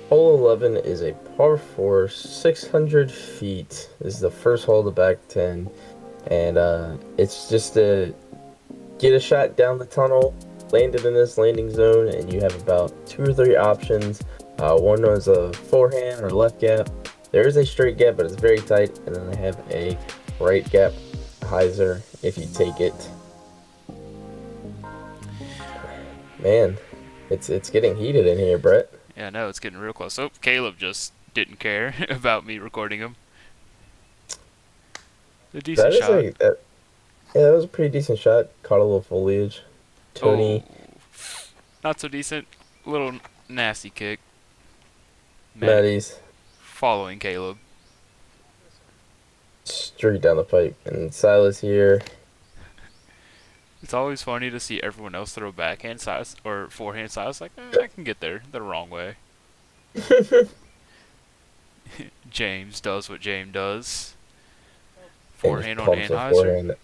Hole 11 is a par 4, 600 feet. This is the first hole of the back 10. And it's just to get a shot down the tunnel, land it in this landing zone, and you have about two or three options. One is a forehand or left gap. There is a straight gap, but it's very tight. And then they have a right gap hyzer if you take it. Man, it's getting heated in here, Brett. Yeah, no, it's getting real close. Oh, Caleb just didn't care about me recording him. A decent That is shot. yeah, that was a pretty decent shot. Caught a little foliage. Oh, Tony, not so decent. Little nasty kick. Maddie Maddie's following Caleb. straight down the pipe, and Silas here. It's always funny to see everyone else throw backhand size or forehand size. Like, I can get there the wrong way. James does what James does. And just Forehand on pumps a Anheuser, forehand,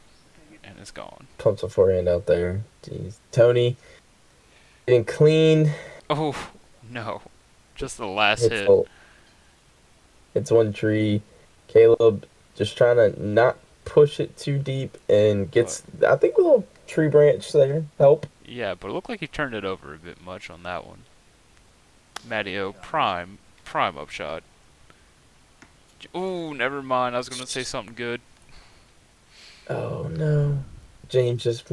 and it's gone. pumps a forehand out there. Jeez, Tony getting clean. Oh, no. Just the last Hits hit. a, hits one tree. Caleb just trying to not push it too deep and But, gets, I think, a little tree branch there. Help. yeah, but it looked like he turned it over a bit much on that one. Matteo, prime upshot. Ooh, never mind. I was going to say something good. Oh no. James just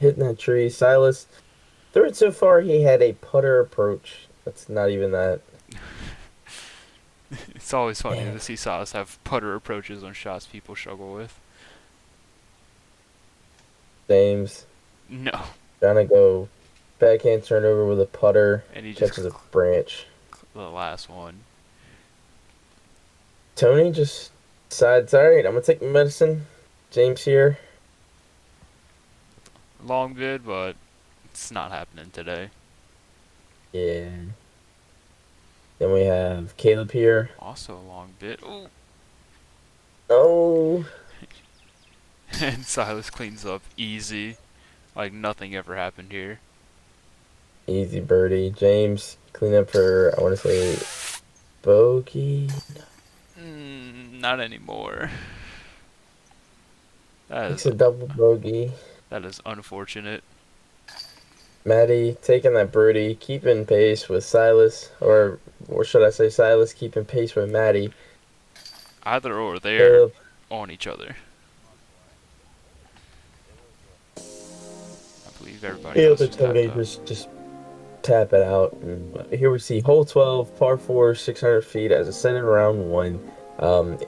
hitting that tree. Silas threw it so far he had a putter approach. That's not even that. It's always funny Man, to see Silas have putter approaches on shots people struggle with. James No. trying to go backhand turnover with a putter. And he just Catches a branch. the last one. Tony just decides, all right, I'm gonna take my medicine. James here. Long vid, but it's not happening today. Yeah. Then we have Caleb here. Also a long bit. Ooh. Oh, And Silas cleans up easy. Like nothing ever happened here. easy birdie. James clean up for, I want to say, bogey. Not anymore. That Makes is a double bogey. that is unfortunate. Maddie taking that birdie, keeping pace with Silas, or should I say Silas keeping pace with Maddie. Either or, they're Caleb, on each other. I believe everybody Caleb else and just tapped Tony out. just tap it out. And here we see hole 12, par 4, 600 feet as a set in round one.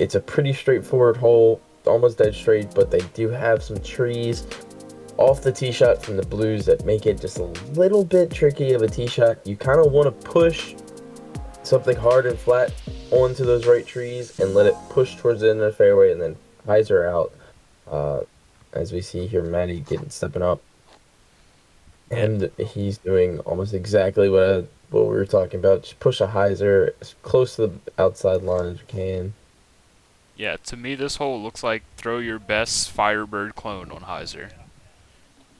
It's a pretty straightforward hole, almost dead straight, but they do have some trees off the tee shot from the blues that make it just a little bit tricky of a tee shot. You kind of want to push something hard and flat onto those right trees and let it push towards the end of the fairway and then hyzer out. Uh, as we see here, Matty getting stepping up. Yeah, And he's doing almost exactly what we were talking about. Just push a hyzer as close to the outside line as you can. yeah. To me, this hole looks like throw your best Firebird clone on Heiser,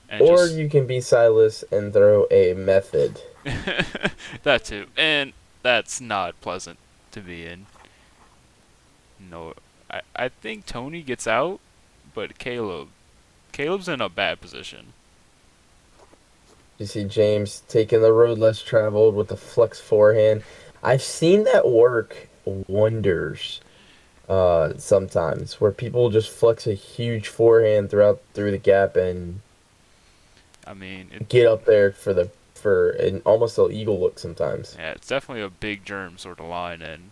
and Or just you can be Silas and throw a method. that too. And that's not pleasant to be in. No, I think Tony gets out, but Caleb's in a bad position. You see James taking the road less traveled with the flex forehand. I've seen that work wonders sometimes where people just flex a huge forehand through the gap and I mean, get up there for an almost an eagle look sometimes. yeah, it's definitely a big germ sort of line, and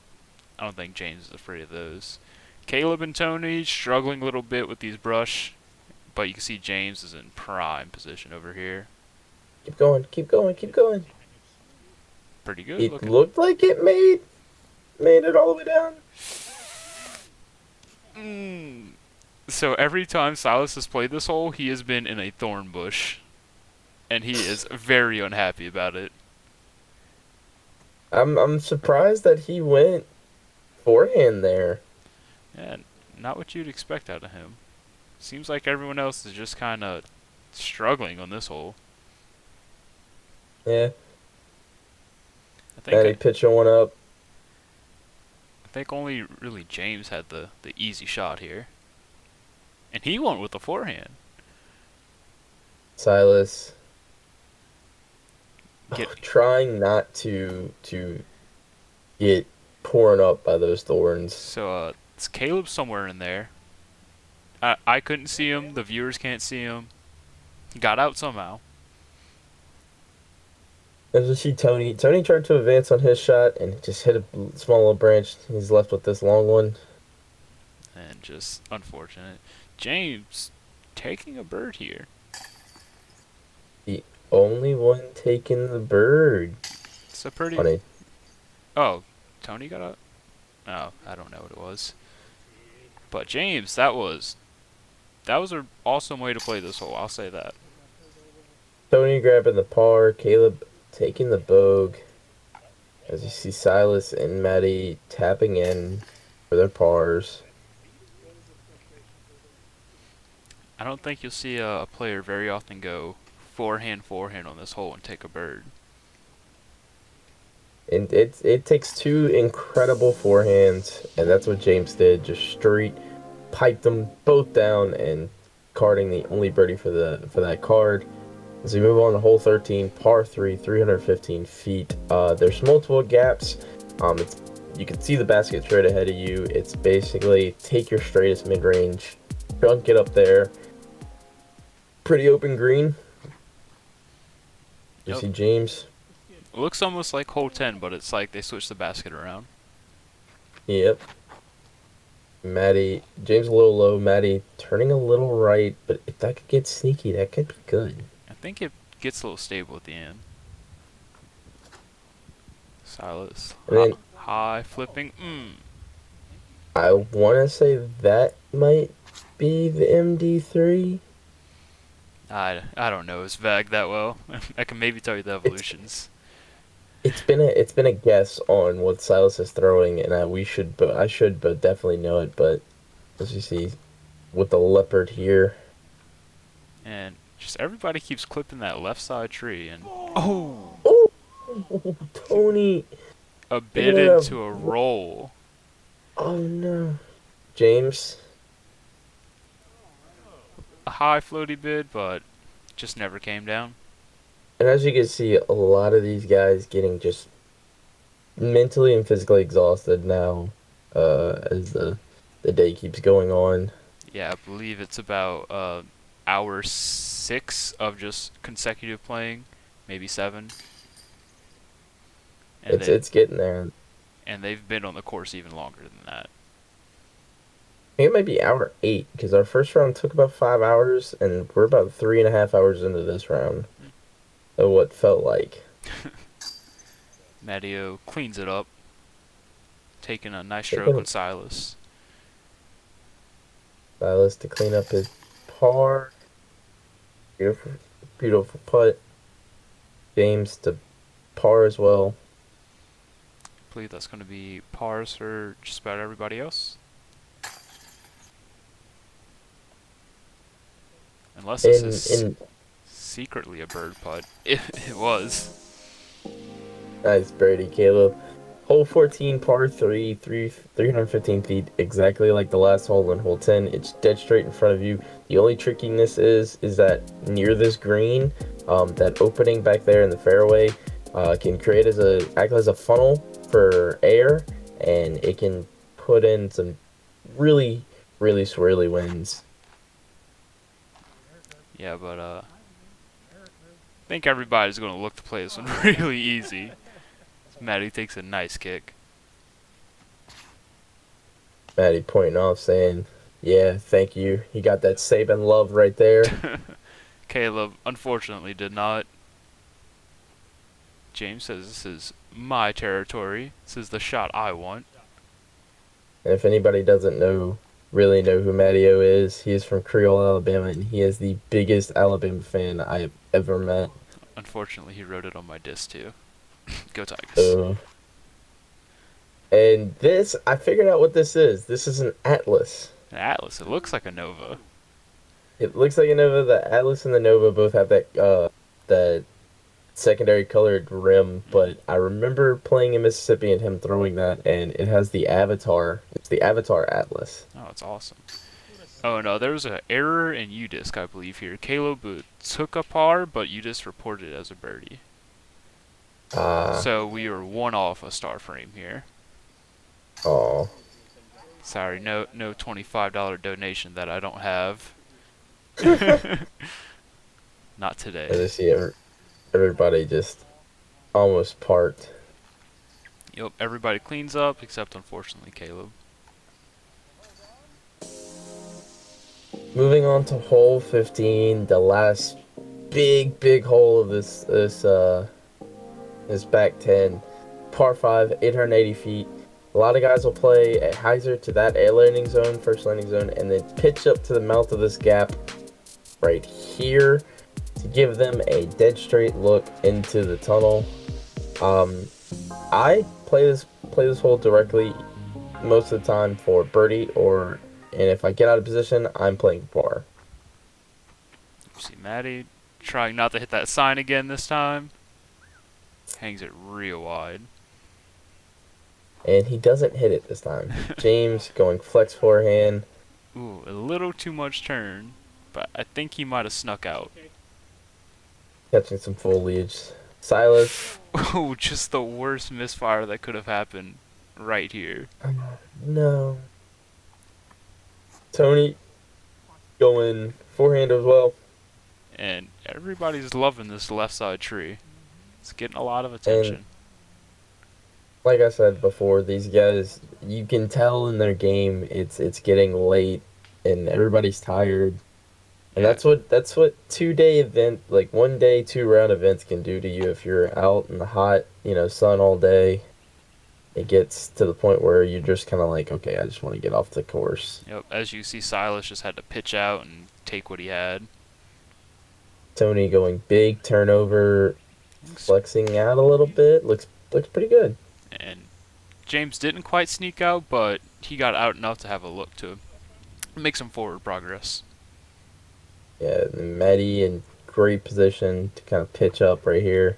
I don't think James is afraid of those. Caleb and Tony struggling a little bit with these brush, but you can see James is in prime position over here. Keep going, keep going, keep going. Pretty good It looking. looked like it made it all the way down. Mm. So every time Silas has played this hole, he has been in a thorn bush, and he is very unhappy about it. I'm surprised that he went forehand there. And not what you'd expect out of him. Seems like everyone else is just kind of struggling on this hole. Yeah. I think Maddie I pitching one up. think only really James had the easy shot here, and he went with the forehand. Silas Get trying not to get torn up by those thorns. so it's Caleb somewhere in there. I couldn't see him. The viewers can't see him. He got out somehow, As we see Tony. Tony tried to advance on his shot and just hit a small little branch. He's left with this long one. and just unfortunate. James taking a bird here. The only one taking the bird. It's a pretty. Funny. Oh, Tony got out. Oh, I don't know what it was. But James, that was an awesome way to play this hole. I'll say that. Tony grabbing the par. Caleb taking the bogue. As you see Silas and Maddie tapping in for their pars. I don't think you'll see a player very often go forehand on this hole and take a bird. And it takes two incredible forehands, and that's what James did. Just straight piped them both down and carding the only birdie for that card. As we move on to hole 13, par 3, 315 feet. There's multiple gaps. You can see the basket straight ahead of you. It's basically take your straightest mid-range, dunk it up there. Pretty open green. You Yep. see James. It looks almost like hole 10, but it's like they switched the basket around. Yep. James a little low. Maddie turning a little right, but if that could get sneaky, that could be good. I think it gets a little stable at the end. Silas, And then high flipping. I want to say that might be the MD3. I don't know his bag that well. I can maybe tell you the evolutions. It's been a guess on what Silas is throwing, and I should but definitely know it. But as you see, with the leopard here, And just everybody keeps clipping that left side tree, and oh, oh, Tony, a picking bit it up. into a roll. Oh no, James. A high floaty bid, but just never came down. And as you can see, a lot of these guys getting just mentally and physically exhausted now, as the day keeps going on. Yeah, I believe it's about hour 6 of just consecutive playing, maybe 7. And It's getting there. they've been on the course even longer than that. I think it might be hour 8 because our first round took about 5 hours, and we're about 3.5 hours into this round. Of what felt like. Matteo cleans it up, taking a nice Taking- stroke on Silas. Silas to clean up his par. Beautiful, beautiful putt. James to par as well. I believe that's going to be pars for just about everybody else. Unless this is In secretly a bird putt. It was. nice birdie, Caleb. Hole 14, par 3, 315 feet, exactly like the last hole in hole 10. It's dead straight in front of you. The only trickiness is that near this green, that opening back there in the fairway can act as a funnel for air, and it can put in some really, really swirly winds. Yeah, but I think everybody's going to look to play this one really easy. Maddie takes a nice kick. Maddie pointing off saying, yeah, thank you. He got that Saban love right there. Caleb unfortunately did not. James says this is my territory. This is the shot I want. And if anybody doesn't really know who Matteo is, he is from Creole, Alabama, and he is the biggest Alabama fan I have ever met. Unfortunately, he wrote it on my disc too. Go Tigers. And this, I figured out what this is. This is an Atlas. An Atlas. It looks like a Nova. It looks like a Nova. The Atlas and the Nova both have that secondary colored rim, but I remember playing in Mississippi and him throwing that, and it has the Avatar. It's the Avatar Atlas. Oh, it's awesome. Oh no, there was an error in UDisc, I believe here. Caleb took a par, but UDisc reported it as a birdie. Ah, So we were one off a star frame here. oh. Sorry, no $25 donation that I don't have. Not I today. just see everybody just almost parked. Yep, everybody cleans up except unfortunately Caleb. Moving on to hole 15, the last big hole of this back 10. Par 5, 880 feet. A lot of guys will play a hyzer to that A landing zone, first landing zone, and then pitch up to the mouth of this gap right here to give them a dead straight look into the tunnel. I play this hole directly most of the time for birdie, and if I get out of position, I'm playing par. See Maddie trying not to hit that sign again this time. Hangs it real wide. And he doesn't hit it this time. James going flex forehand. Ooh, a little too much turn, but I think he might have snuck out. Catching some foliage. Silas. Oh, just the worst misfire that could have happened right here. No. Tony going forehand as well. And everybody's loving this left side tree. It's getting a lot of And attention. like I said before, these guys, you can tell in their game it's getting late and everybody's tired. And Yeah, that's what 2 day event, like 1 day, 2 round events can do to you if you're out in the hot, sun all day. It gets to the point where you're just kind of like, okay, I just want to get off the course. yep. As you see, Silas just had to pitch out and take what he had. Tony going big turnover, Looks- flexing out a little bit. Looks pretty good. And James didn't quite sneak out, but he got out enough to have a look to make some forward progress. Yeah, and Maddie in great position to kind of pitch up right here.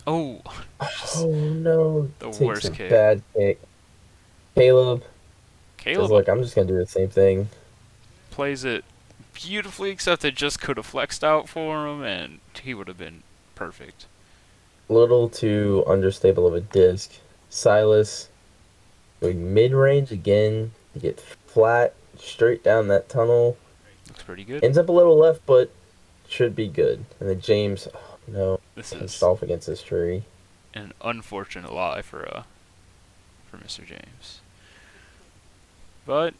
Oh, Oh no, the takes a worst kick. bad kick. Caleb says, Caleb look, I'm just gonna do the same thing. plays it beautifully, except it just could have flexed out for him, and he would have been perfect. Little too understable of a disc. Silas going mid-range again to get flat straight down that tunnel. Looks pretty good. Ends up a little left, but should be good. And then James, oh no, This pinced is off against this tree. an unfortunate lie for Mr. James. But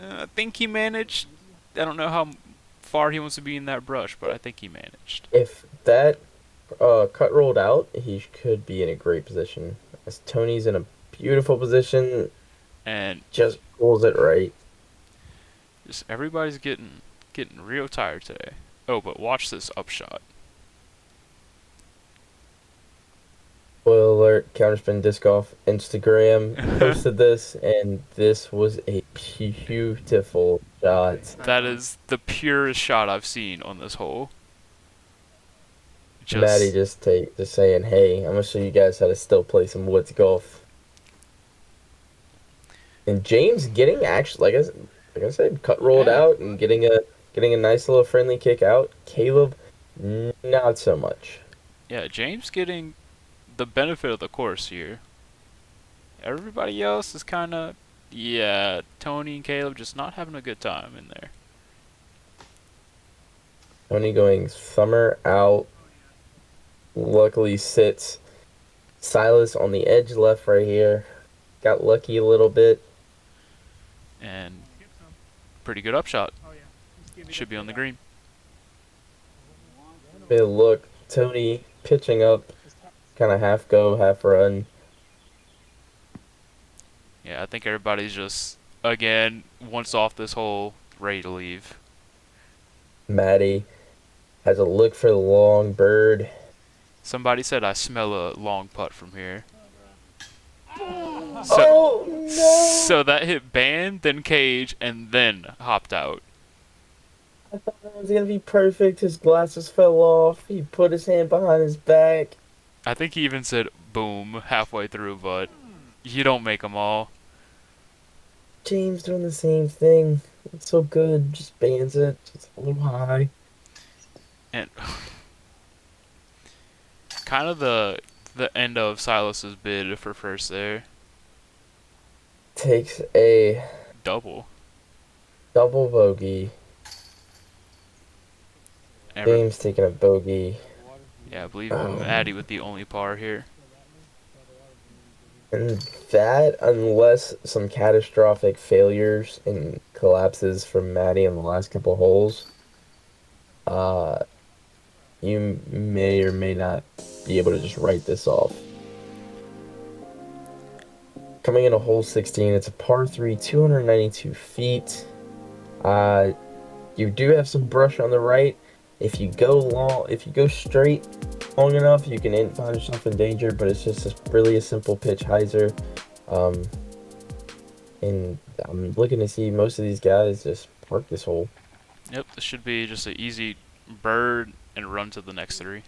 I think he managed. I don't know how far he wants to be in that brush, but I think he managed. If that cut rolled out, he could be in a great position. As Tony's in a beautiful position, And just pulls it right. just everybody's getting real tired today. Oh, but watch this upshot. Spoiler alert, Counterspin Disc Golf Instagram posted this, and this was a beautiful shot. That is the purest shot I've seen on this hole. Maddie just saying, hey, I'm gonna show you guys how to still play some woods golf. And James getting actually, like I said, cut rolled Yeah. out and getting a nice little friendly kick out. Caleb, not so much. Yeah, James getting the benefit of the course here. Everybody else is kind of, yeah, Tony and Caleb just not having a good time in there. Tony going summer out. Luckily sits Silas on the edge left right here. Got lucky a little bit. And pretty good upshot. Should be on the green. Hey, look, Tony pitching up, kind of half go, half run. Yeah, I think everybody's just, again, once off this hole, ready to leave. Maddie has a look for the long bird. Somebody said I smell a long putt from here. So, Oh no! so that hit band, then cage, and then hopped out. I thought it was gonna be perfect. His glasses fell off. He put his hand behind his back. I think he even said boom halfway through, but you don't make them all. James doing the same thing. It's so good. Just bans it. Just a little high. And kind of the end of Silas's bid for first there. Takes a Double. double bogey. Every James taking a bogey. Yeah, I believe Um, Maddie with the only par here. and that, unless some catastrophic failures and collapses from Maddie on the last couple holes, uh, you may or may not be able to just write this off. Coming into hole 16, it's a par 3, 292 feet. Uh, you do have some brush on the right. If you go straight long enough, you can find yourself in danger, but it's just really a simple pitch hyzer. Um, and I'm looking to see most of these guys just park this hole. Yep, this should be just an easy bird and run to the next three.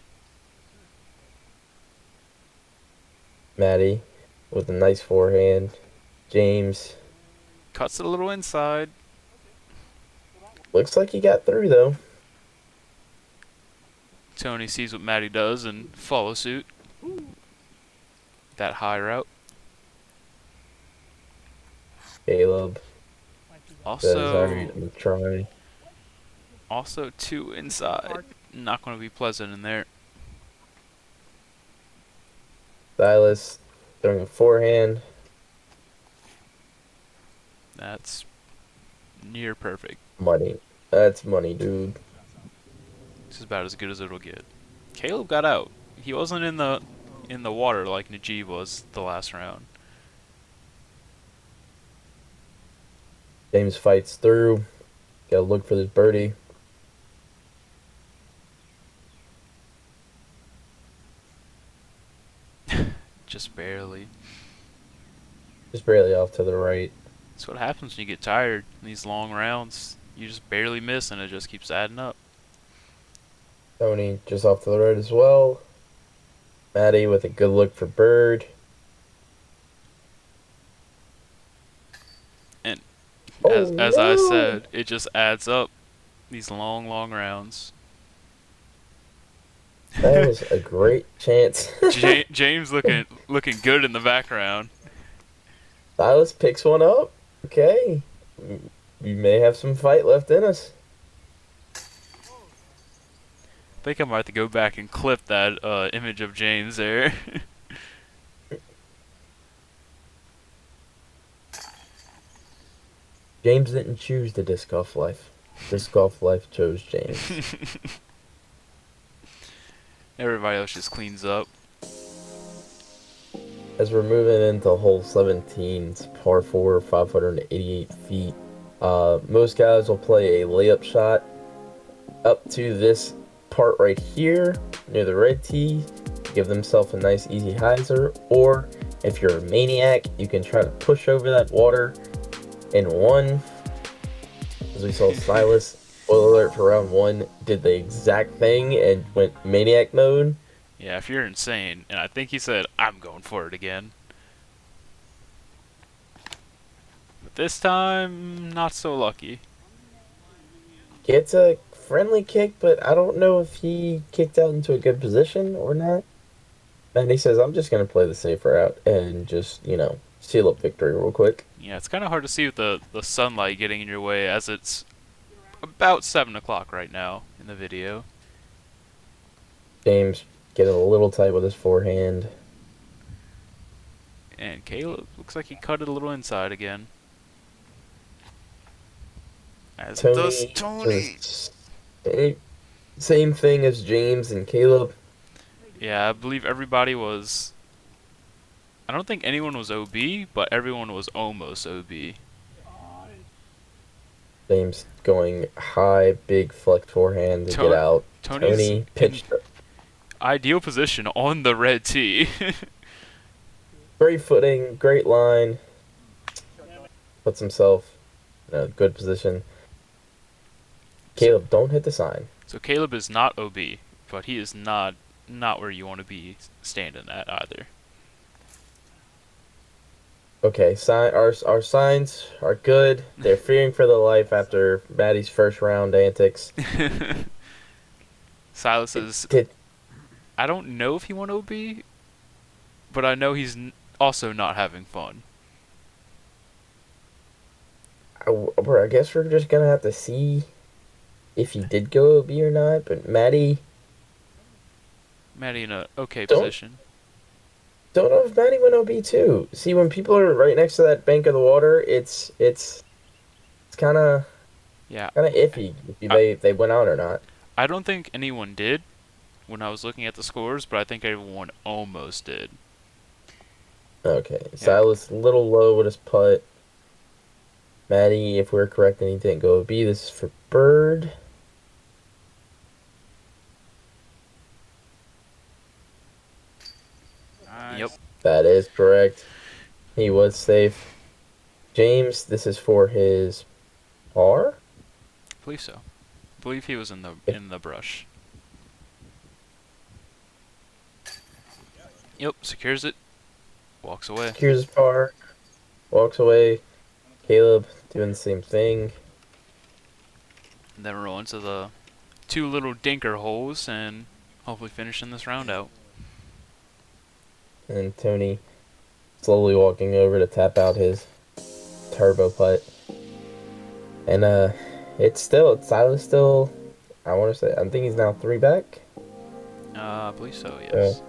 Maddie with a nice forehand. James Cuts it a little inside. looks like he got through though. Tony sees what Maddie does and follows suit. That high route. Caleb says, "All right, Also, I'm trying." also two inside. Not going to be pleasant in there. Silas throwing a forehand. That's near perfect. Money. That's money, dude. This is about as good as it'll get. Caleb got out. He wasn't in the water like Najee was the last round. James fights through. Gotta look for this birdie. Just barely. Just barely off to the right. That's what happens when you get tired in these long rounds. You just barely miss and it just keeps adding up. Tony just off to the right as well. Maddie with a good look for bird. And Oh as I no! said, it just adds up these long, long rounds. That was a great chance. James looking good in the background. Silas picks one up. Okay. We may have some fight left in us. I think I might have to go back and clip that image of James there. James didn't choose the disc golf life. Disc golf life chose James. Everybody else just cleans up. As we're moving into hole 17, it's par 4, 588 feet. Most guys will play a layup shot up to this part right here near the red tee, give themselves a nice easy hyzer, or if you're a maniac, you can try to push over that water in one. As we saw Silas, spoiler alert for round one, did the exact thing and went maniac mode. Yeah, if you're insane, and I think he said, I'm going for it again. But this time, not so lucky. Gets a friendly kick, but I don't know if he kicked out into a good position or not. And he says, I'm just going to play the safe route and just, seal up victory real quick. Yeah, it's kind of hard to see with the sunlight getting in your way as it's about 7 o'clock right now in the video. James getting a little tight with his forehand. And Caleb looks like he cut it a little inside again. As does Tony. Same thing as James and Caleb. Yeah, I believe everybody was... I don't think anyone was OB, but everyone was almost OB. James going high, big flex forehand to get out. Tony's Tony pitched. Ideal position on the red tee. Great footing, great line. Puts himself in a good position. So, Caleb, don't hit the sign. so Caleb is not OB, but he is not where you want to be standing at either. Okay, our signs are good. They're fearing for their life after Maddie's first round antics. Silas is. Did I don't know if he won OB, but I know he's also not having fun. I guess we're just gonna have to see if he did go OB or not. But Maddie, Maddie in a okay don't position. don't know if Maddie went OB too. See, when people are right next to that bank of the water, it's Yeah, kind of iffy if I they went out or not. I don't think anyone did when I was looking at the scores, but I think everyone almost did. Okay, Yeah, Silas a little low with his putt. Maddie, if we're correct, then he didn't go OB. This is for Bird. yep, That is correct. He was safe. James, this is for his par. I believe so. I believe he was in the If brush. Yep, secures it, walks away. secures his par, walks away. Caleb doing the same thing. And then roll into the two little dinker holes and hopefully finishing this round out. And Tony slowly walking over to tap out his turbo putt. And Silas still, I want to say, I think he's now three back. I believe so, Uh, yes.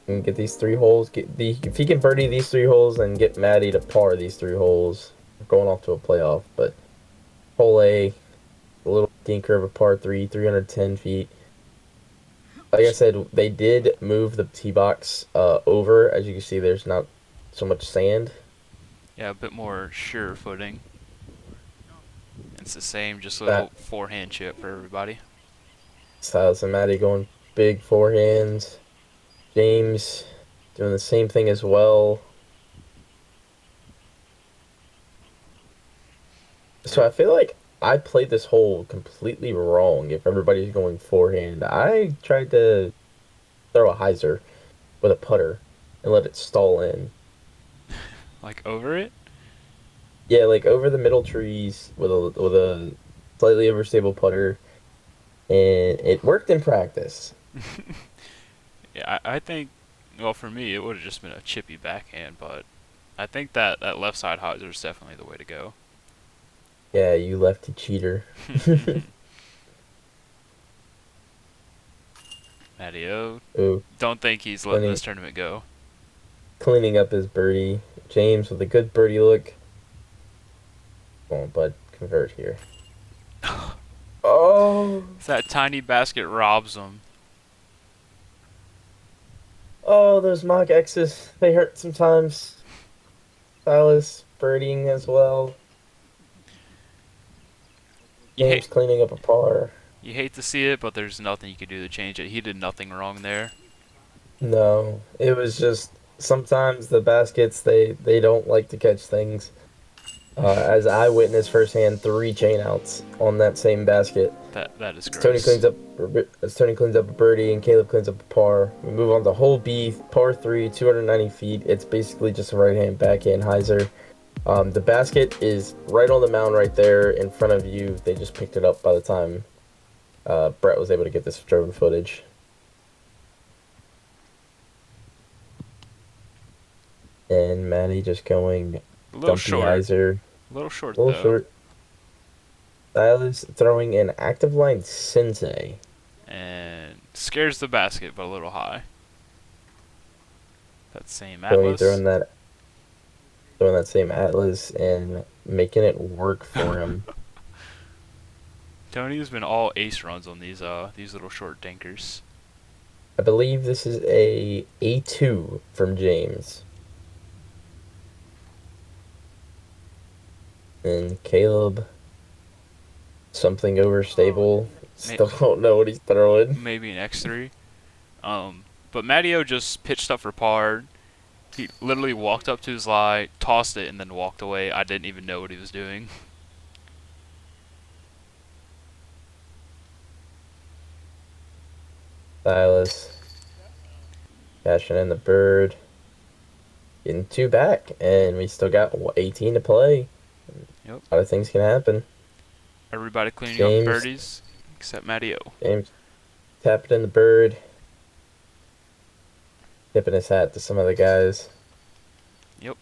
and get these three holes. If he can birdie these three holes and get Maddie to par these three holes, we're going off to a playoff. But hole A, a little dinker of a par three, 310 feet. Like I said, they did move the tee box over. As you can see, there's not so much sand. Yeah, a bit more sure footing. It's the same, just a little That forehand chip for everybody. Silas and Maddie going big forehands. James doing the same thing as well. So Yep. I feel like I played this hole completely wrong if everybody's going forehand. I tried to throw a hyzer with a putter and let it stall in. Like over it? Yeah, like over the middle trees with a slightly overstable putter, and it worked in practice. Yeah, I think, well, for me, it would have just been a chippy backhand, but I think that left side hyzer is definitely the way to go. Yeah, you lefty cheater. Matteo, Ooh, don't think he's letting cleaning this tournament go. cleaning up his birdie. James with a good birdie look. Come on, bud, convert here. Oh, That tiny basket robs him. oh, those mock X's, they hurt sometimes. Silas birdieing as well. You hate James cleaning up a par. you hate to see it, but there's nothing you can do to change it. He did nothing wrong there. No, it was just sometimes the baskets they don't like to catch things. As I witnessed firsthand, three chain outs on that same basket. That is As Tony gross. cleans up, as Tony cleans up a birdie and Caleb cleans up a par. We move on to hole B, par three, 290 feet. It's basically just a right hand backhand hyzer. The basket is right on the mound right there in front of you. They just picked it up by the time Brett was able to get this drone footage. And Maddie just going A little dumpy short. hyzer. A little short A little though. short. Silas throwing an active line sensei. And scares the basket, but a little high. That same Tony Atlas. throwing that same Atlas and making it work for him. Tony's been all ace runs on these little short dinkers. I believe this is a A2 from James. And Caleb, something overstable. May- Still don't know what he's throwing. Maybe an X3. But Matteo just pitched up for par. He literally walked up to his lie, tossed it, and then walked away. I didn't even know what he was doing. Silas cashing in the bird. Getting two back, and we still got 18 to play. Yep. A lot of things can happen. Everybody cleaning up James, birdies except Matty O. James tapping in the bird, tipping his hat to some of the guys. Yep.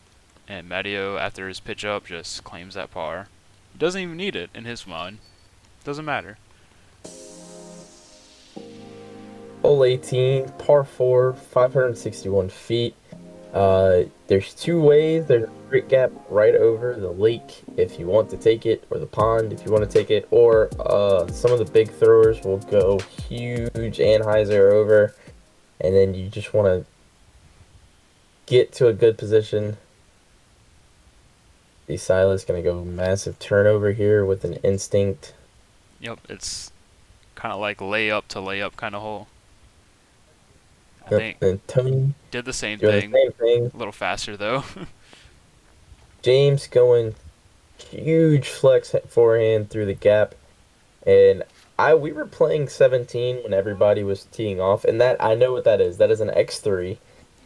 And Matty O, after his pitch up, just claims that par. He doesn't even need it in his mind. Doesn't matter. Hole 18, par 4, 561 feet. There's two ways. There's a creek gap right over the lake if you want to take it, or the pond if you want to take it, or some of the big throwers will go huge anhyzer over, and then you just want to get to a good position. The Silas gonna go massive turnover here with an instinct. Yep, it's kind of like layup to layup kind of hole. I Yep, think and Tony did the same doing thing. the same thing. A little faster though. James going huge flex forehand through the gap, and we were playing 17 when everybody was teeing off, and that I know what that is. That is an X3.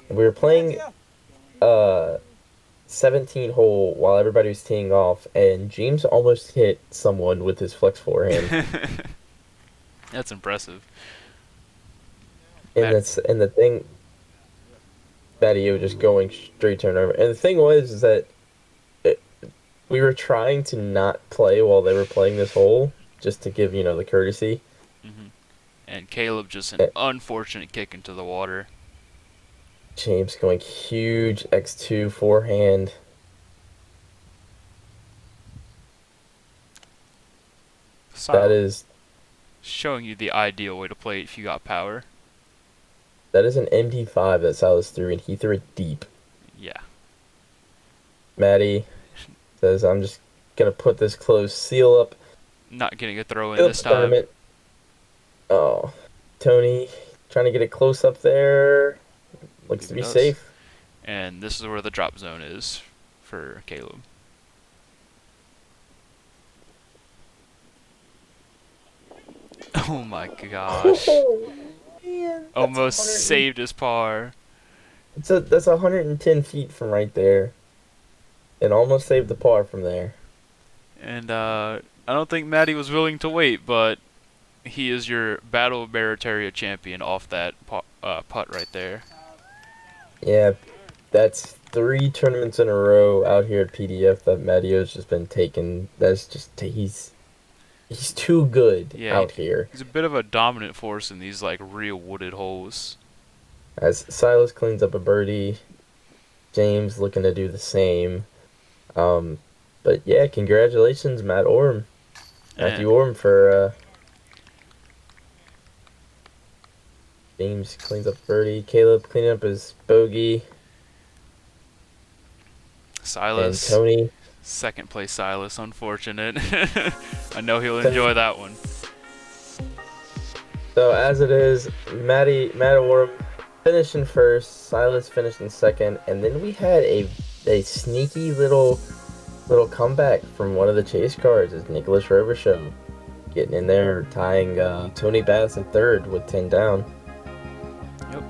And we were playing 17 hole while everybody was teeing off, and James almost hit someone with his flex forehand. That's impressive. And the thing that he was just going straight turnover. And the thing was is that we were trying to not play while they were playing this hole, just to give, the courtesy. Hmm. And Caleb just an And unfortunate kick into the water. James going huge X2 forehand. That is showing you the ideal way to play it if you got power. That is an MD5 that Silas threw, and he threw it deep. Yeah. Maddie says, I'm just going to put this close, seal up. Not getting a throw in Seal this the time. tournament. Oh, Tony trying to get it close up there. Looks to be safe. And this is where the drop zone is for Caleb. Oh my gosh. Man, Almost saved his par. That's 110 feet from right there. And almost saved the par from there. And I don't think Matty was willing to wait, but he is your Battle of Barataria champion off that putt right there. Yeah, that's 3 tournaments in a row out here at PDF that Mattio's just been taking. That's just he's too good out here. He's a bit of a dominant force in these like real wooded holes. As Silas cleans up a birdie, James looking to do the same. But yeah, congratulations, Matthew Orum for James cleans up birdie. Caleb cleaning up his bogey. Silas. And Tony. Second place Silas, unfortunate. I know he'll enjoy that one. So as it is, Matt Orum finishing first, Silas finishing second, and then we had a sneaky little comeback from one of the chase cards as Nicholas Robichaux getting in there, tying Tony Bass in third with 10 down. Yep.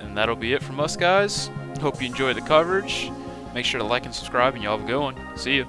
And that'll be it from us, guys. Hope you enjoyed the coverage. Make sure to like and subscribe, and y'all have a good one. See you.